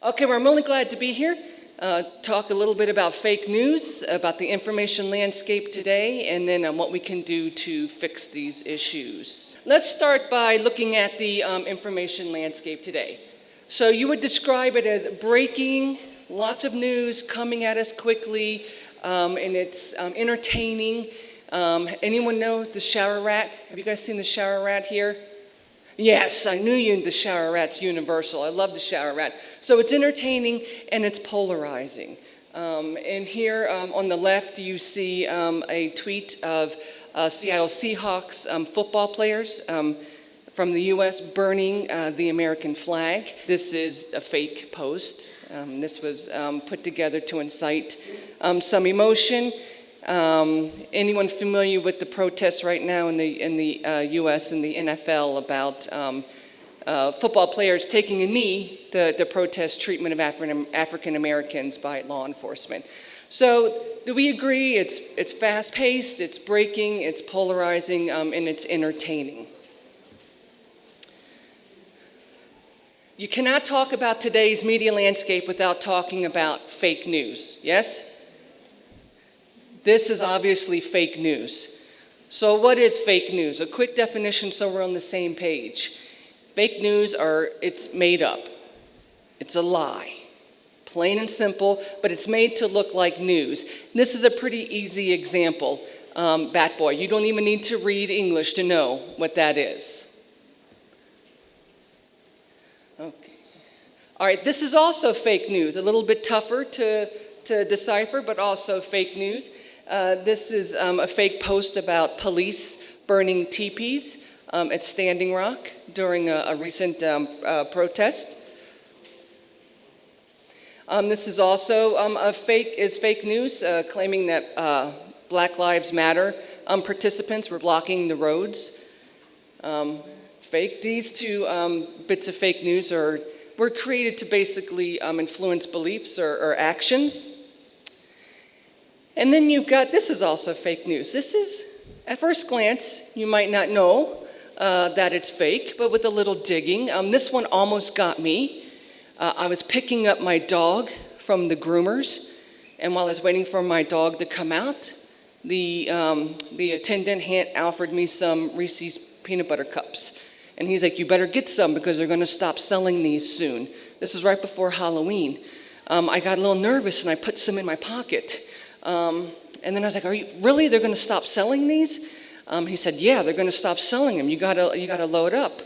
Okay, well, I'm really glad to be here. Talk a little bit about fake news, about the information landscape today, and then what we can do to fix these issues. Let's start by looking at the information landscape today. So you would describe it as breaking, lots of news coming at us quickly, and it's entertaining. Anyone know the shower rat? Have you guys seen the shower rat here? Yes, I knew the shower rat's universal. I love the shower rat. So it's entertaining and it's polarizing. And here on the left you see a tweet of Seattle Seahawks football players from the U.S. burning the American flag. This is a fake post. This was put together to incite some emotion. Anyone familiar with the protests right now in the U.S. and the NFL about football players taking a knee to protest treatment of African Americans by law enforcement? So do we agree it's fast-paced, it's breaking, it's polarizing, and it's entertaining? You cannot talk about today's media landscape without talking about fake news, yes? This is obviously fake news. So what is fake news? A quick definition so we're on the same page. Fake news it's made up. It's a lie. Plain and simple, but it's made to look like news. This is a pretty easy example. Bat Boy, you don't even need to read English to know what that is. Okay. All right, this is also fake news. A little bit tougher to decipher, but also fake news. This is a fake post about police burning teepees at Standing Rock during a recent protest. This is also fake news, claiming that Black Lives Matter participants were blocking the roads. Fake. These two bits of fake news were created to basically influence beliefs or actions. And then you've got, this is also fake news. This is, at first glance, you might not know that it's fake, but with a little digging, this one almost got me. I was picking up my dog from the groomers, and while I was waiting for my dog to come out, the attendant offered me some Reese's peanut butter cups. And he's like, you better get some because they're gonna stop selling these soon. This is right before Halloween. I got a little nervous and I put some in my pocket. And then I was like, they're gonna stop selling these? He said, yeah, they're gonna stop selling them. You gotta load up.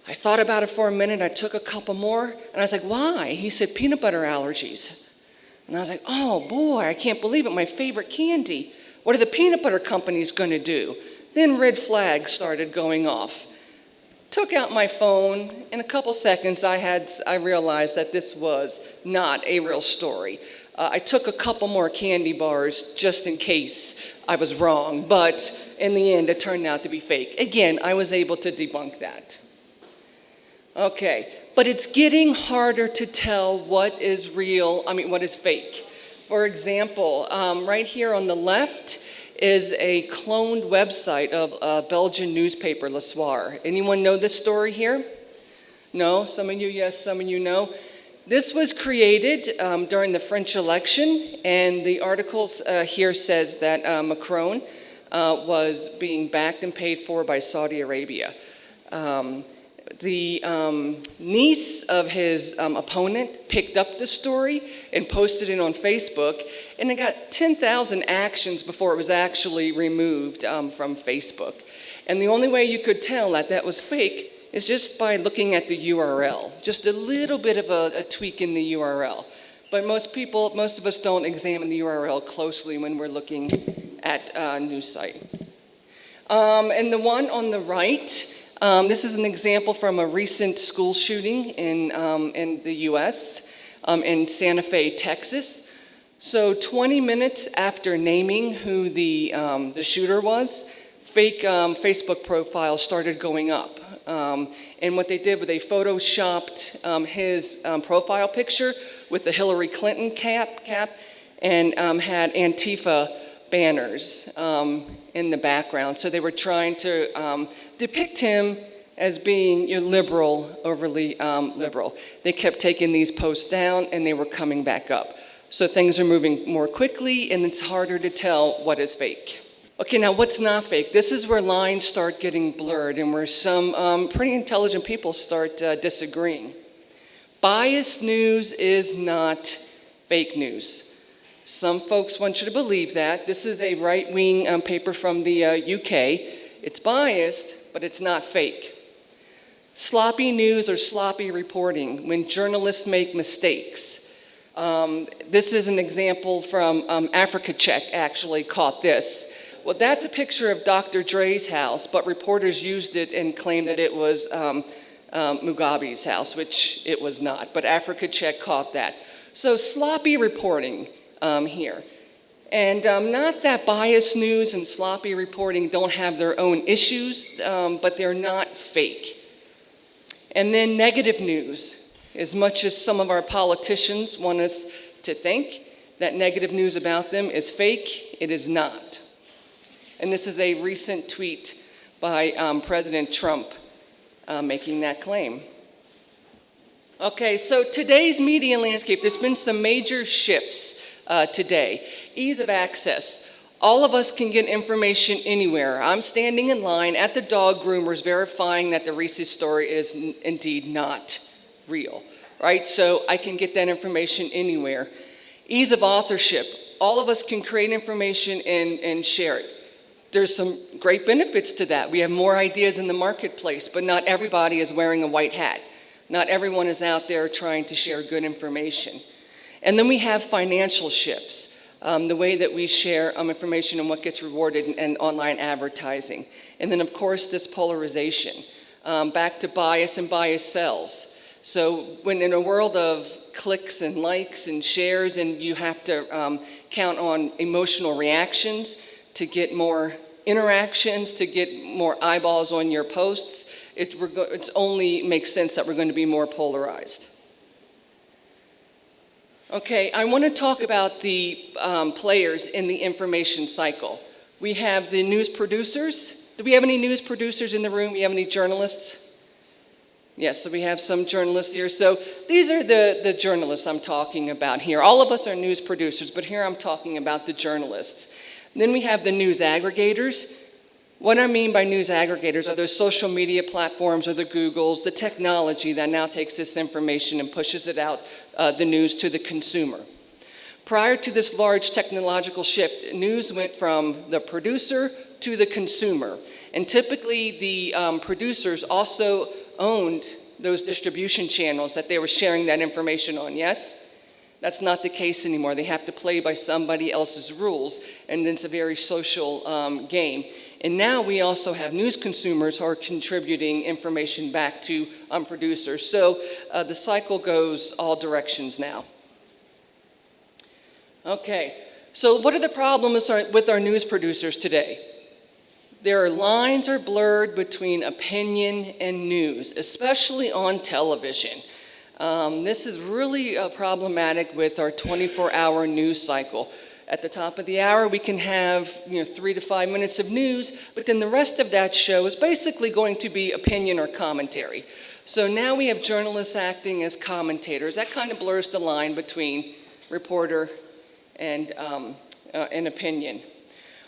I thought about it for a minute. I took a couple more and I was like, why? He said, peanut butter allergies. And I was like, oh boy, I can't believe it, my favorite candy. What are the peanut butter companies gonna do? Then red flags started going off. Took out my phone. In a couple seconds, I realized that this was not a real story. I took a couple more candy bars just in case I was wrong, but in the end, it turned out to be fake. Again, I was able to debunk that. Okay, but it's getting harder to tell what is what is fake. For example, right here on the left is a cloned website of a Belgian newspaper, Le Soir. Anyone know this story here? No? Some of you, yes, some of you know. This was created during the French election, and the articles here says that Macron was being backed and paid for by Saudi Arabia. The niece of his opponent picked up the story and posted it on Facebook, and it got 10,000 actions before it was actually removed from Facebook. And the only way you could tell that was fake is just by looking at the URL, just a little bit of a tweak in the URL. But most of us don't examine the URL closely when we're looking at a news site. And the one on the right, this is an example from a recent school shooting in the US, in Santa Fe, Texas. So 20 minutes after naming who the shooter was, fake Facebook profiles started going up. And what they did was they photoshopped his profile picture with the Hillary Clinton cap and had Antifa banners in the background. So they were trying to depict him as being liberal, overly liberal. They kept taking these posts down and they were coming back up. So things are moving more quickly and it's harder to tell what is fake. Okay, now what's not fake? This is where lines start getting blurred and where some pretty intelligent people start disagreeing. Biased news is not fake news. Some folks want you to believe that. This is a right-wing paper from the UK. It's biased, but it's not fake. Sloppy news or sloppy reporting, when journalists make mistakes. This is an example from Africa Check actually caught this. Well, that's a picture of Dr. Dre's house, but reporters used it and claimed that it was Mugabe's house, which it was not, but Africa Check caught that. So sloppy reporting here. And not that biased news and sloppy reporting don't have their own issues, but they're not fake. And then negative news. As much as some of our politicians want us to think that negative news about them is fake, it is not. And this is a recent tweet by President Trump making that claim. Okay, so today's media landscape, there's been some major shifts today. Ease of access. All of us can get information anywhere. I'm standing in line at the dog groomers verifying that the Reese's story is indeed not real, right? So I can get that information anywhere. Ease of authorship. All of us can create information and share it. There's some great benefits to that. We have more ideas in the marketplace, but not everybody is wearing a white hat. Not everyone is out there trying to share good information. And then we have financial shifts, the way that we share information and what gets rewarded in online advertising. And then, of course, this polarization, back to bias and bias sells. So when in a world of clicks and likes and shares and you have to count on emotional reactions to get more interactions, to get more eyeballs on your posts, it only makes sense that we're going to be more polarized. Okay, I want to talk about the players in the information cycle. We have the news producers. Do we have any news producers in the room? We have any journalists? Yes, so we have some journalists here. So these are the journalists I'm talking about here. All of us are news producers, but here I'm talking about the journalists. Then we have the news aggregators. What I mean by news aggregators are those social media platforms or the Googles, the technology that now takes this information and pushes it out, the news to the consumer. Prior to this large technological shift, news went from the producer to the consumer. And typically the producers also owned those distribution channels that they were sharing that information on, yes? That's not the case anymore. They have to play by somebody else's rules, and it's a very social game. And now we also have news consumers who are contributing information back to producers. So the cycle goes all directions now. Okay, so what are the problems with our news producers today? Their lines are blurred between opinion and news, especially on television. This is really problematic with our 24-hour news cycle. At the top of the hour, we can have 3 to 5 minutes of news, but then the rest of that show is basically going to be opinion or commentary. So now we have journalists acting as commentators. That kind of blurs the line between reporter and opinion.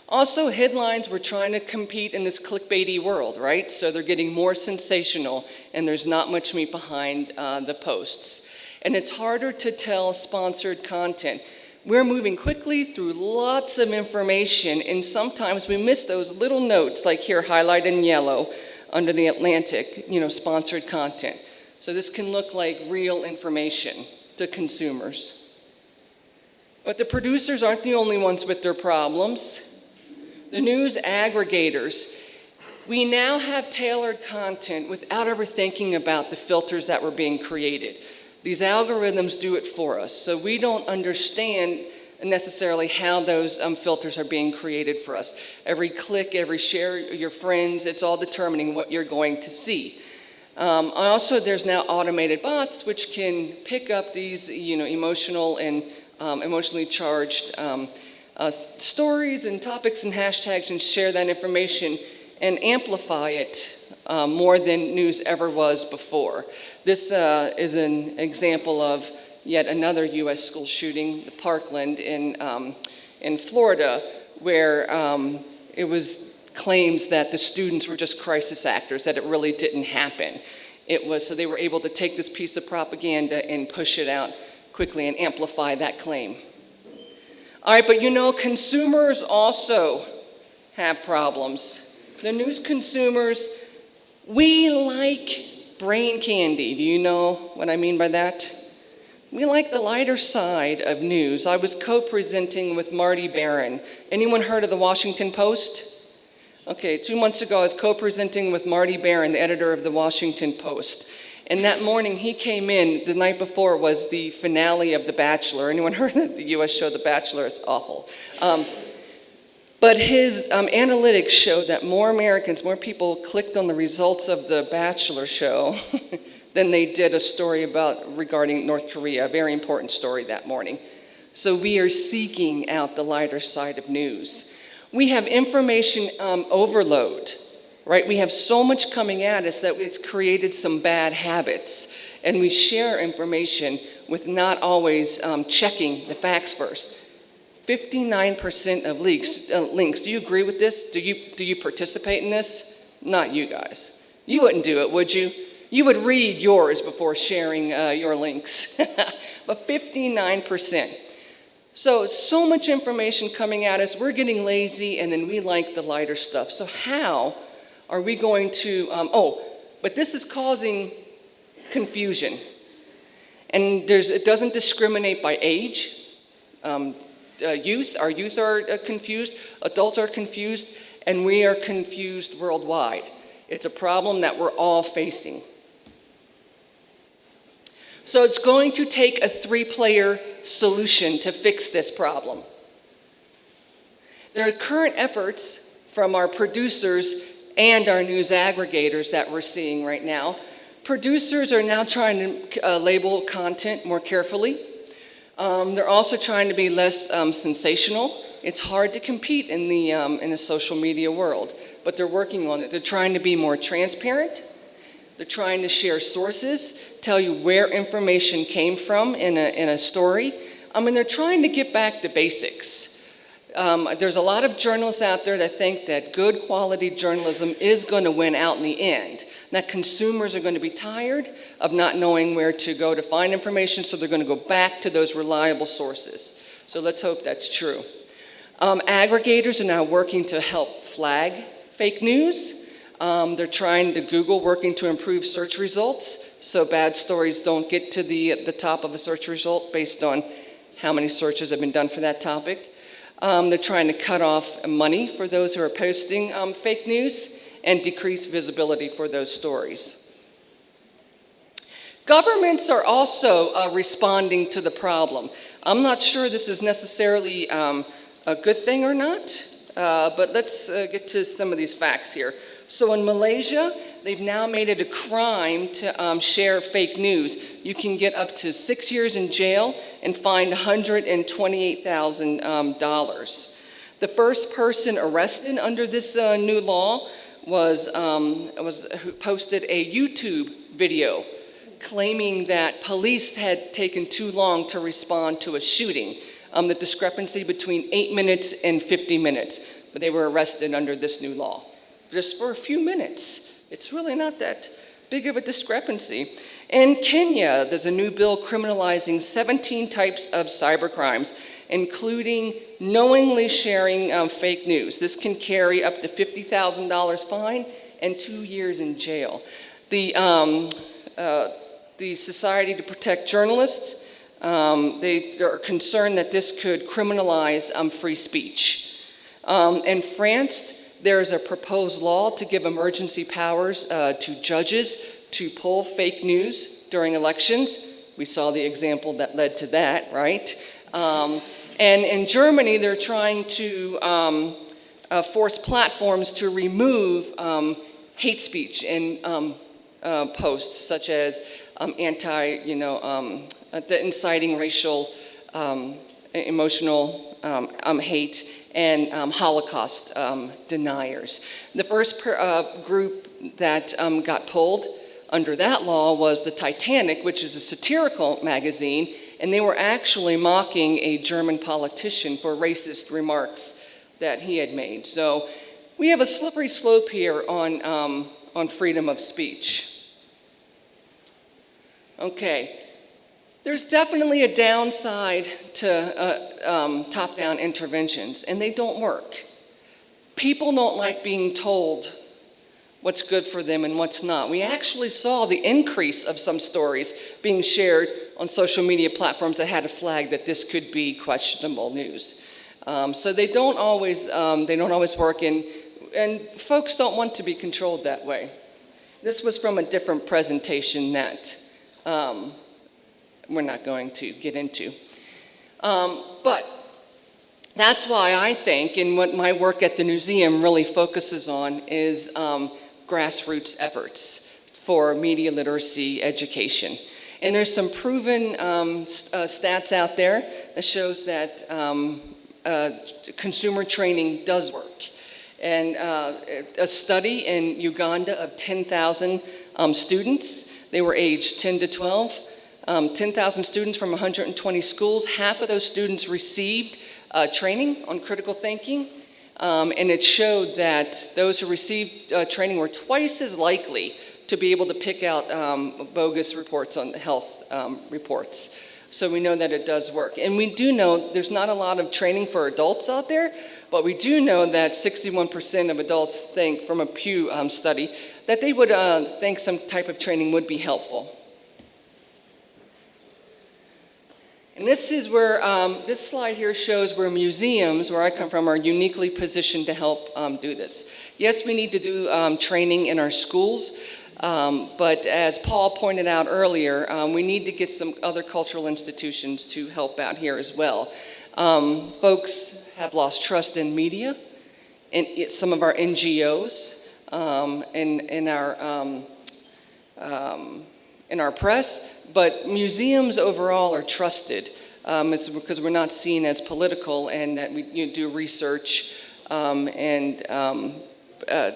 Also, headlines, we're trying to compete in this clickbaity world, right? So they're getting more sensational, and there's not much meat behind the posts. And it's harder to tell sponsored content. We're moving quickly through lots of information, and sometimes we miss those little notes, like here highlighted in yellow under the Atlantic, sponsored content. So this can look like real information to consumers. But the producers aren't the only ones with their problems. The news aggregators, we now have tailored content without ever thinking about the filters that were being created. These algorithms do it for us, so we don't understand necessarily how those filters are being created for us. Every click, every share, your friends, it's all determining what you're going to see. Also, there's now automated bots which can pick up these emotional and emotionally charged stories and topics and hashtags and share that information and amplify it more than news ever was before. This is an example of yet another U.S. school shooting, the Parkland in Florida, where it was claims that the students were just crisis actors, that it really didn't happen. So they were able to take this piece of propaganda and push it out quickly and amplify that claim. All right, but you know, consumers also have problems. The news consumers, we like brain candy. Do you know what I mean by that? We like the lighter side of news. I was co-presenting with Marty Barron. Anyone heard of the Washington Post? Okay, 2 months ago I was co-presenting with Marty Barron, the editor of the Washington Post. And that morning he came in, the night before was the finale of The Bachelor. Anyone heard of the US show The Bachelor? It's awful. But his analytics showed that more Americans, more people clicked on the results of The Bachelor show than they did a story regarding North Korea, a very important story that morning. So we are seeking out the lighter side of news. We have information overload, right? We have so much coming at us that it's created some bad habits, and we share information with not always checking the facts first. 59% of links. Do you agree with this? Do you participate in this? Not you guys. You wouldn't do it, would you? You would read yours before sharing your links. But 59%. So much information coming at us. We're getting lazy, and then we like the lighter stuff. So how are we going to, but this is causing confusion. And it doesn't discriminate by age. Our youth are confused, adults are confused, and we are confused worldwide. It's a problem that we're all facing. So it's going to take a 3-player solution to fix this problem. There are current efforts from our producers and our news aggregators that we're seeing right now. Producers are now trying to label content more carefully. They're also trying to be less sensational. It's hard to compete in the social media world, but they're working on it. They're trying to be more transparent. They're trying to share sources, tell you where information came from in a story. They're trying to get back to basics. There's a lot of journalists out there that think that good quality journalism is going to win out in the end. That consumers are going to be tired of not knowing where to go to find information, so they're going to go back to those reliable sources. So let's hope that's true. Aggregators are now working to help flag fake news. They're trying to Google, working to improve search results so bad stories don't get to the top of a search result based on how many searches have been done for that topic. They're trying to cut off money for those who are posting fake news and decrease visibility for those stories. Governments are also responding to the problem. I'm not sure this is necessarily a good thing or not, but let's get to some of these facts here. So in Malaysia, they've now made it a crime to share fake news. You can get up to 6 years in jail and fined $128,000. The first person arrested under this new law who posted a YouTube video claiming that police had taken too long to respond to a shooting. The discrepancy between 8 minutes and 50 minutes, but they were arrested under this new law. Just for a few minutes. It's really not that big of a discrepancy. In Kenya, there's a new bill criminalizing 17 types of cybercrimes, including knowingly sharing fake news. This can carry up to $50,000 fine and 2 years in jail. The Society to Protect Journalists, they are concerned that this could criminalize free speech. In France, there's a proposed law to give emergency powers to judges to pull fake news during elections. We saw the example that led to that, right? And in Germany, they're trying to force platforms to remove hate speech in posts, such as the inciting racial, emotional hate and Holocaust deniers. The first group that got pulled under that law was the Titanic, which is a satirical magazine, and they were actually mocking a German politician for racist remarks that he had made. So we have a slippery slope here on freedom of speech. Okay, there's definitely a downside to top-down interventions, and they don't work. People don't like being told what's good for them and what's not. We actually saw the increase of some stories being shared on social media platforms that had a flag that this could be questionable news. So they don't always work, and folks don't want to be controlled that way. This was from a different presentation that we're not going to get into. But that's why I think, and what my work at the museum really focuses on, is grassroots efforts for media literacy education. And there's some proven stats out there that shows that consumer training does work. And a study in Uganda of 10,000 students, they were aged 10 to 12, 10,000 students from 120 schools. Half of those students received training on critical thinking. And it showed that those who received training were twice as likely to be able to pick out bogus reports on health reports. So we know that it does work. And we do know there's not a lot of training for adults out there, but we do know that 61% of adults think, from a Pew study, that they would think some type of training would be helpful. And this is where, this slide here shows where museums, where I come from, are uniquely positioned to help do this. Yes, we need to do training in our schools, but as Paul pointed out earlier, we need to get some other cultural institutions to help out here as well. Folks have lost trust in media, in some of our NGOs, in our press, but museums overall are trusted. It's because we're not seen as political, and that we do research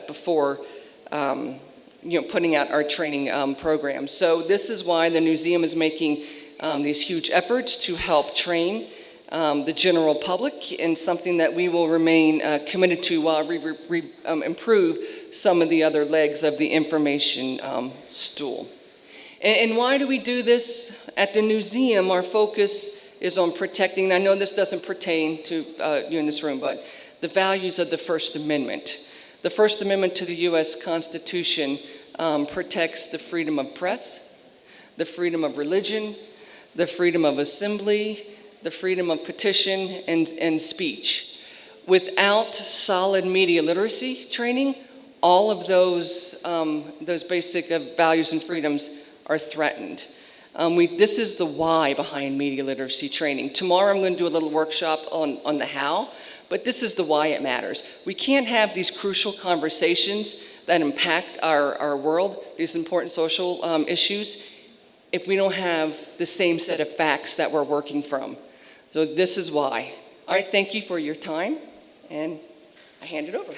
before putting out our training programs. So this is why the museum is making these huge efforts to help train the general public, and something that we will remain committed to while we improve some of the other legs of the information stool. And why do we do this? At the museum, our focus is on protecting, and I know this doesn't pertain to you in this room, but the values of the First Amendment. The First Amendment to the U.S. Constitution protects the freedom of press, the freedom of religion, the freedom of assembly, the freedom of petition and speech. Without solid media literacy training, all of those basic values and freedoms are threatened. This is the why behind media literacy training. Tomorrow I'm going to do a little workshop on the how, but this is the why it matters. We can't have these crucial conversations that impact our world, these important social issues, if we don't have the same set of facts that we're working from. So this is why. All right, thank you for your time, and I hand it over.